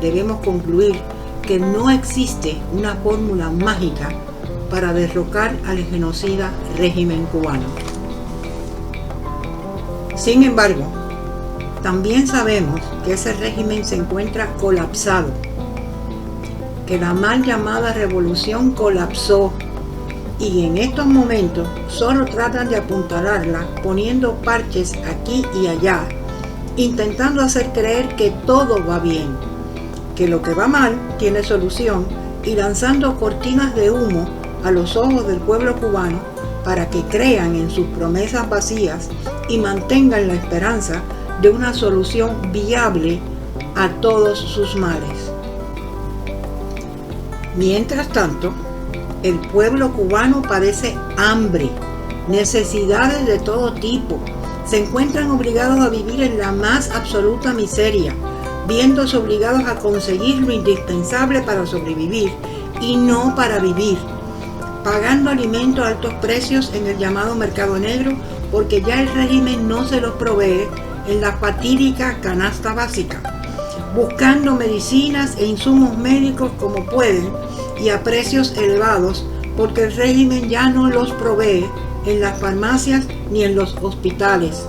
debemos concluir que no existe una fórmula mágica para derrocar al genocida régimen cubano. Sin embargo, también sabemos que ese régimen se encuentra colapsado, que la mal llamada revolución colapsó y en estos momentos solo tratan de apuntalarla poniendo parches aquí y allá, intentando hacer creer que todo va bien, que lo que va mal tiene solución y lanzando cortinas de humo a los ojos del pueblo cubano para que crean en sus promesas vacías y mantengan la esperanza de una solución viable a todos sus males. Mientras tanto, el pueblo cubano padece hambre, necesidades de todo tipo, se encuentran obligados a vivir en la más absoluta miseria, viéndose obligados a conseguir lo indispensable para sobrevivir y no para vivir, pagando alimentos a altos precios en el llamado mercado negro porque ya el régimen no se los provee en la fatídica canasta básica, buscando medicinas e insumos médicos como pueden y a precios elevados porque el régimen ya no los provee en las farmacias ni en los hospitales,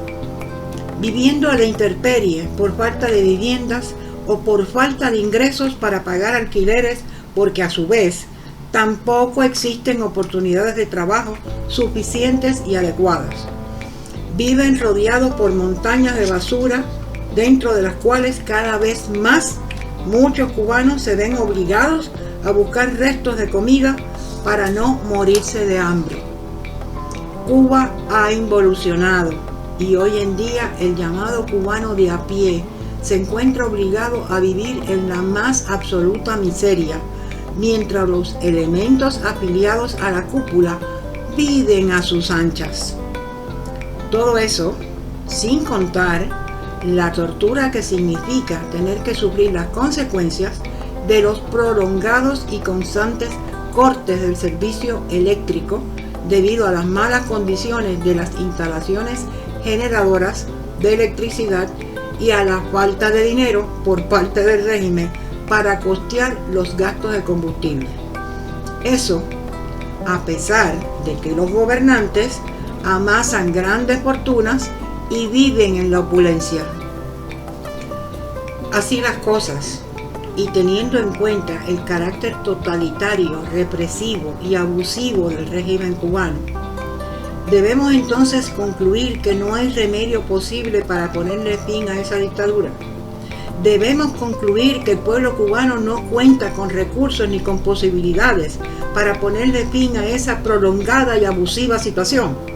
viviendo a la intemperie por falta de viviendas o por falta de ingresos para pagar alquileres porque a su vez tampoco existen oportunidades de trabajo suficientes y adecuadas. Viven rodeados por montañas de basura, dentro de las cuales cada vez más muchos cubanos se ven obligados a buscar restos de comida para no morirse de hambre. Cuba ha involucionado y hoy en día el llamado cubano de a pie se encuentra obligado a vivir en la más absoluta miseria, mientras los elementos afiliados a la cúpula viven a sus anchas. Todo eso sin contar la tortura que significa tener que sufrir las consecuencias de los prolongados y constantes cortes del servicio eléctrico debido a las malas condiciones de las instalaciones generadoras de electricidad y a la falta de dinero por parte del régimen para costear los gastos de combustible. Eso, a pesar de que los gobernantes amasan grandes fortunas y viven en la opulencia. Así las cosas, y teniendo en cuenta el carácter totalitario, represivo y abusivo del régimen cubano, debemos entonces concluir que no hay remedio posible para ponerle fin a esa dictadura. Debemos concluir que el pueblo cubano no cuenta con recursos ni con posibilidades para ponerle fin a esa prolongada y abusiva situación.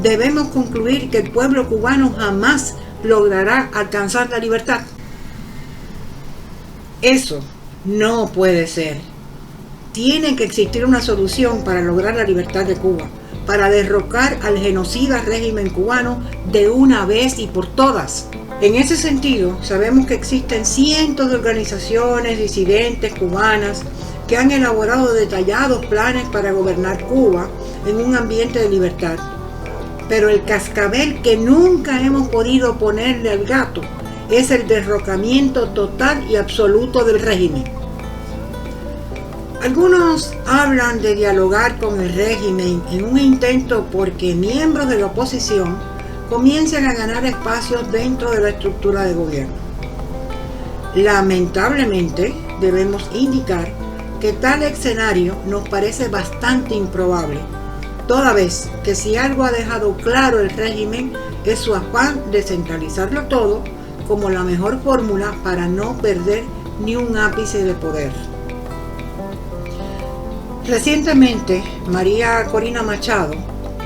Debemos concluir que el pueblo cubano jamás logrará alcanzar la libertad. Eso no puede ser. Tiene que existir una solución para lograr la libertad de Cuba, para derrocar al genocida régimen cubano de una vez y por todas. En ese sentido, sabemos que existen cientos de organizaciones disidentes cubanas que han elaborado detallados planes para gobernar Cuba en un ambiente de libertad. Pero el cascabel que nunca hemos podido ponerle al gato es el derrocamiento total y absoluto del régimen. Algunos hablan de dialogar con el régimen en un intento porque miembros de la oposición comiencen a ganar espacios dentro de la estructura de gobierno. Lamentablemente, debemos indicar que tal escenario nos parece bastante improbable, toda vez que si algo ha dejado claro el régimen es su afán de centralizarlo todo como la mejor fórmula para no perder ni un ápice de poder. Recientemente, María Corina Machado,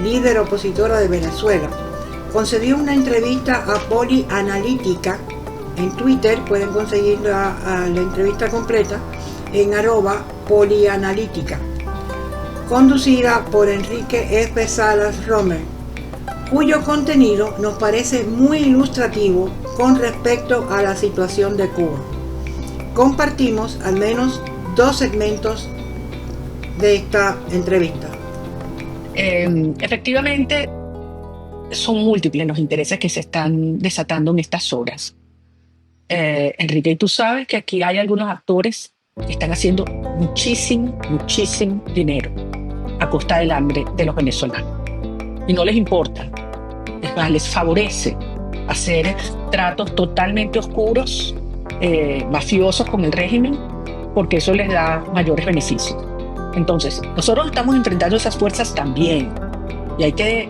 líder opositora de Venezuela, concedió una entrevista a Polianalítica en Twitter. Pueden conseguir la entrevista completa en @Polianalítica, conducida por Enrique F. Salas Romer, cuyo contenido nos parece muy ilustrativo con respecto a la situación de Cuba. Compartimos al menos 2 segmentos de esta entrevista. Efectivamente, son múltiples los intereses que se están desatando en estas horas. Enrique, y tú sabes que aquí hay algunos actores que están haciendo muchísimo, muchísimo dinero a costa del hambre de los venezolanos. Y no les importa. Es más, les favorece hacer tratos totalmente oscuros, mafiosos con el régimen, porque eso les da mayores beneficios. Entonces, nosotros estamos enfrentando esas fuerzas también. Y hay que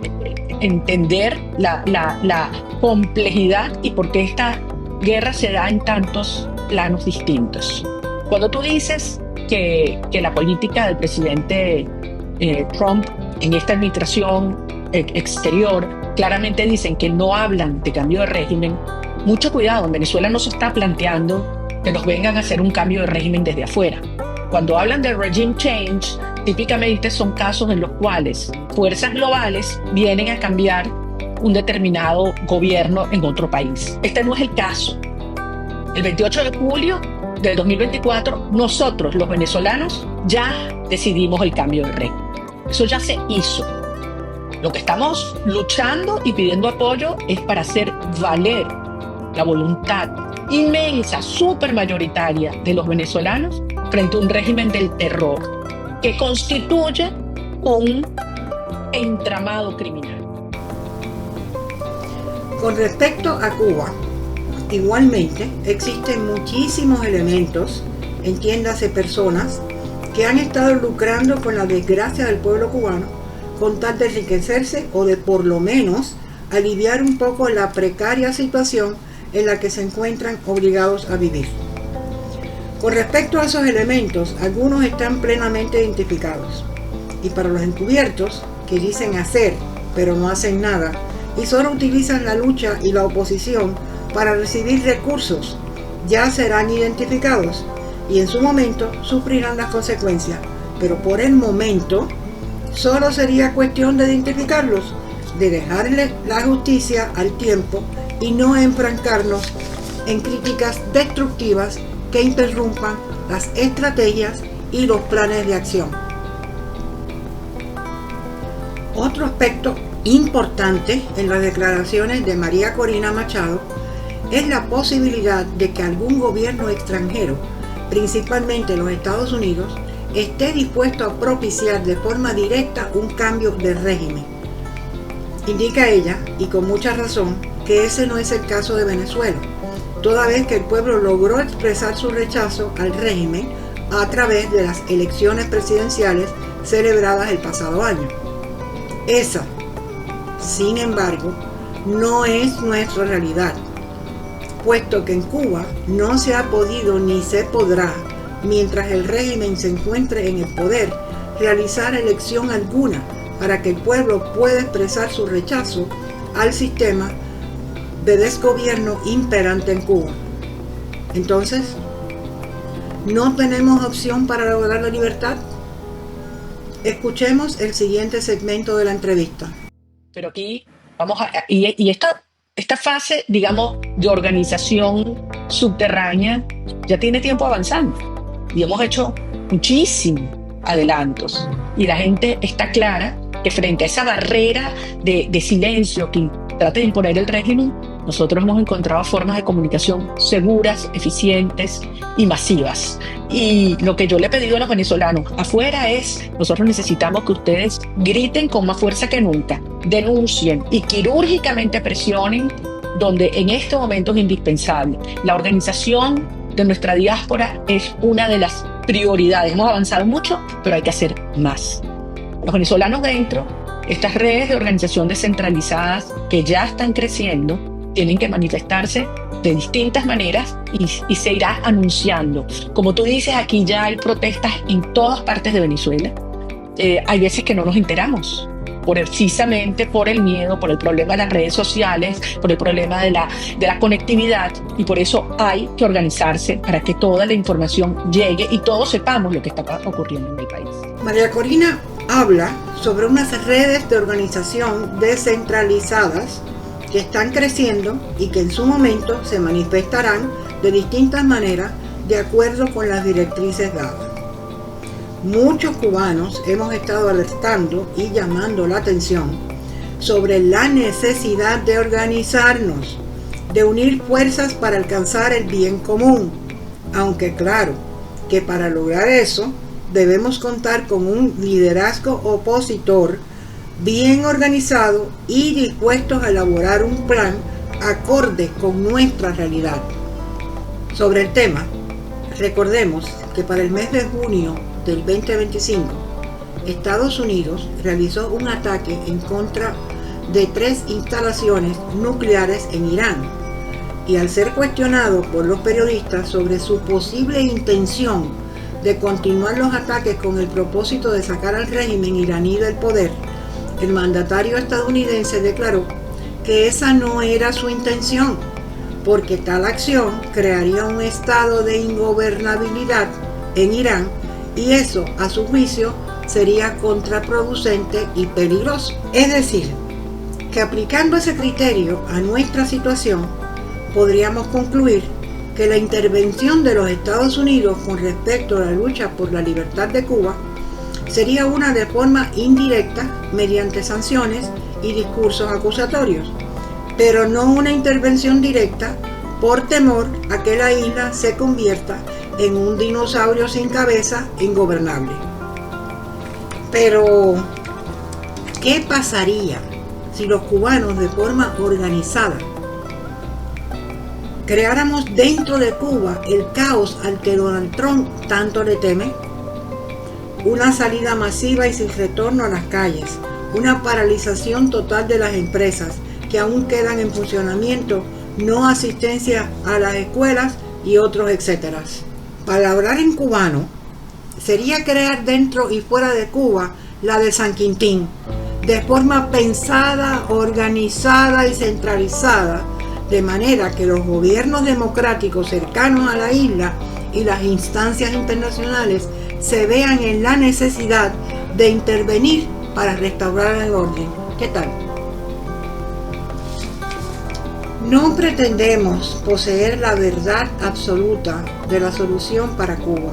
entender la complejidad y por qué esta guerra se da en tantos planos distintos. Cuando tú dices que la política del presidente Trump en esta administración exterior, claramente dicen que no hablan de cambio de régimen, mucho cuidado, en Venezuela no se está planteando que nos vengan a hacer un cambio de régimen desde afuera. Cuando hablan de regime change, típicamente son casos en los cuales fuerzas globales vienen a cambiar un determinado gobierno en otro país. Este no es el caso. El 28 de julio del 2024, nosotros, los venezolanos, ya decidimos el cambio de régimen. Eso ya se hizo. Lo que estamos luchando y pidiendo apoyo es para hacer valer la voluntad inmensa, súper mayoritaria de los venezolanos frente a un régimen del terror que constituye un entramado criminal. Con respecto a Cuba, igualmente existen muchísimos elementos, entiéndase personas, que han estado lucrando con la desgracia del pueblo cubano con tal de enriquecerse o de por lo menos aliviar un poco la precaria situación en la que se encuentran obligados a vivir. Con respecto a esos elementos, algunos están plenamente identificados, y para los encubiertos, que dicen hacer pero no hacen nada, y solo utilizan la lucha y la oposición para recibir recursos, ya serán identificados y en su momento sufrirán las consecuencias, pero por el momento solo sería cuestión de identificarlos, de dejarle la justicia al tiempo y no enfrancarnos en críticas destructivas que interrumpan las estrategias y los planes de acción. Otro aspecto importante en las declaraciones de María Corina Machado es la posibilidad de que algún gobierno extranjero, principalmente los Estados Unidos, esté dispuesto a propiciar de forma directa un cambio de régimen. Indica ella, y con mucha razón, que ese no es el caso de Venezuela, toda vez que el pueblo logró expresar su rechazo al régimen a través de las elecciones presidenciales celebradas el pasado año. Esa, sin embargo, no es nuestra realidad, puesto que en Cuba no se ha podido ni se podrá, mientras el régimen se encuentre en el poder, realizar elección alguna para que el pueblo pueda expresar su rechazo al sistema de desgobierno imperante en Cuba. Entonces, ¿no tenemos opción para lograr la libertad? Escuchemos el siguiente segmento de la entrevista. Pero aquí vamos a... Y esta fase, digamos, de organización subterránea ya tiene tiempo avanzando. Y hemos hecho muchísimos adelantos. Y la gente está clara que frente a esa barrera de silencio que trata de imponer el régimen, nosotros hemos encontrado formas de comunicación seguras, eficientes y masivas. Y lo que yo le he pedido a los venezolanos afuera es, nosotros necesitamos que ustedes griten con más fuerza que nunca, denuncien y quirúrgicamente presionen donde en este momento es indispensable. La organización de nuestra diáspora es una de las prioridades. Hemos avanzado mucho, pero hay que hacer más. Los venezolanos dentro, estas redes de organización descentralizadas que ya están creciendo, tienen que manifestarse de distintas maneras y se irá anunciando. Como tú dices, aquí ya hay protestas en todas partes de Venezuela. Hay veces que no nos enteramos, precisamente por el miedo, por el problema de las redes sociales, por el problema de la conectividad, y por eso hay que organizarse para que toda la información llegue y todos sepamos lo que está ocurriendo en el país. María Corina habla sobre unas redes de organización descentralizadas que están creciendo y que en su momento se manifestarán de distintas maneras de acuerdo con las directrices dadas. Muchos cubanos hemos estado alertando y llamando la atención sobre la necesidad de organizarnos de unir fuerzas para alcanzar el bien común, aunque claro que para lograr eso debemos contar con un liderazgo opositor bien organizado y dispuestos a elaborar un plan acorde con nuestra realidad. Sobre el tema, recordemos que para el mes de junio del 2025, Estados Unidos realizó un ataque en contra de 3 instalaciones nucleares en Irán, y al ser cuestionado por los periodistas sobre su posible intención de continuar los ataques con el propósito de sacar al régimen iraní del poder, el mandatario estadounidense declaró que esa no era su intención, porque tal acción crearía un estado de ingobernabilidad en Irán y eso, a su juicio, sería contraproducente y peligroso. Es decir, que aplicando ese criterio a nuestra situación, podríamos concluir que la intervención de los Estados Unidos con respecto a la lucha por la libertad de Cuba sería una de forma indirecta mediante sanciones y discursos acusatorios, pero no una intervención directa por temor a que la isla se convierta en un dinosaurio sin cabeza ingobernable. Pero, ¿qué pasaría si los cubanos de forma organizada creáramos dentro de Cuba el caos al que Donald Trump tanto le teme? Una salida masiva y sin retorno a las calles, una paralización total de las empresas que aún quedan en funcionamiento, no asistencia a las escuelas y otros etcétera. Para hablar en cubano, sería crear dentro y fuera de Cuba la de San Quintín, de forma pensada, organizada y centralizada, de manera que los gobiernos democráticos cercanos a la isla y las instancias internacionales se vean en la necesidad de intervenir para restaurar el orden. ¿Qué tal? No pretendemos poseer la verdad absoluta de la solución para Cuba,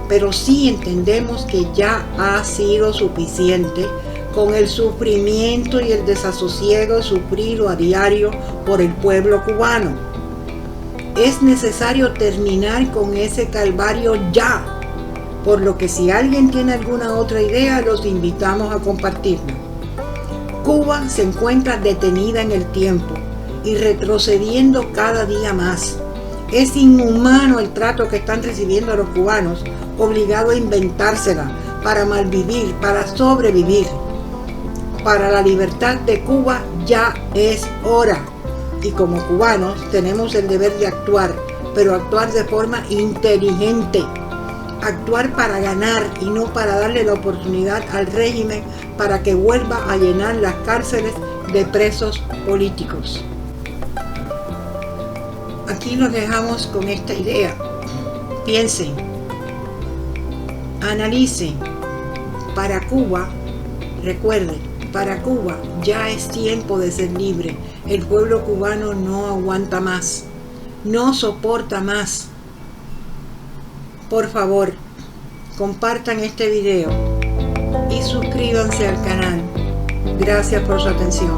pero sí entendemos que ya ha sido suficiente con el sufrimiento y el desasosiego sufrido a diario por el pueblo cubano. Es necesario terminar con ese calvario ya, por lo que si alguien tiene alguna otra idea, los invitamos a compartirla. Cuba se encuentra detenida en el tiempo y retrocediendo cada día más. Es inhumano el trato que están recibiendo los cubanos, obligados a inventársela para malvivir, para sobrevivir. Para la libertad de Cuba ya es hora, y como cubanos tenemos el deber de actuar, pero actuar de forma inteligente, actuar para ganar y no para darle la oportunidad al régimen para que vuelva a llenar las cárceles de presos políticos. Aquí los dejamos con esta idea. Piensen, analicen. Para Cuba, recuerden, para Cuba ya es tiempo de ser libre. El pueblo cubano no aguanta más, no soporta más. Por favor, compartan este video y suscríbanse al canal. Gracias por su atención.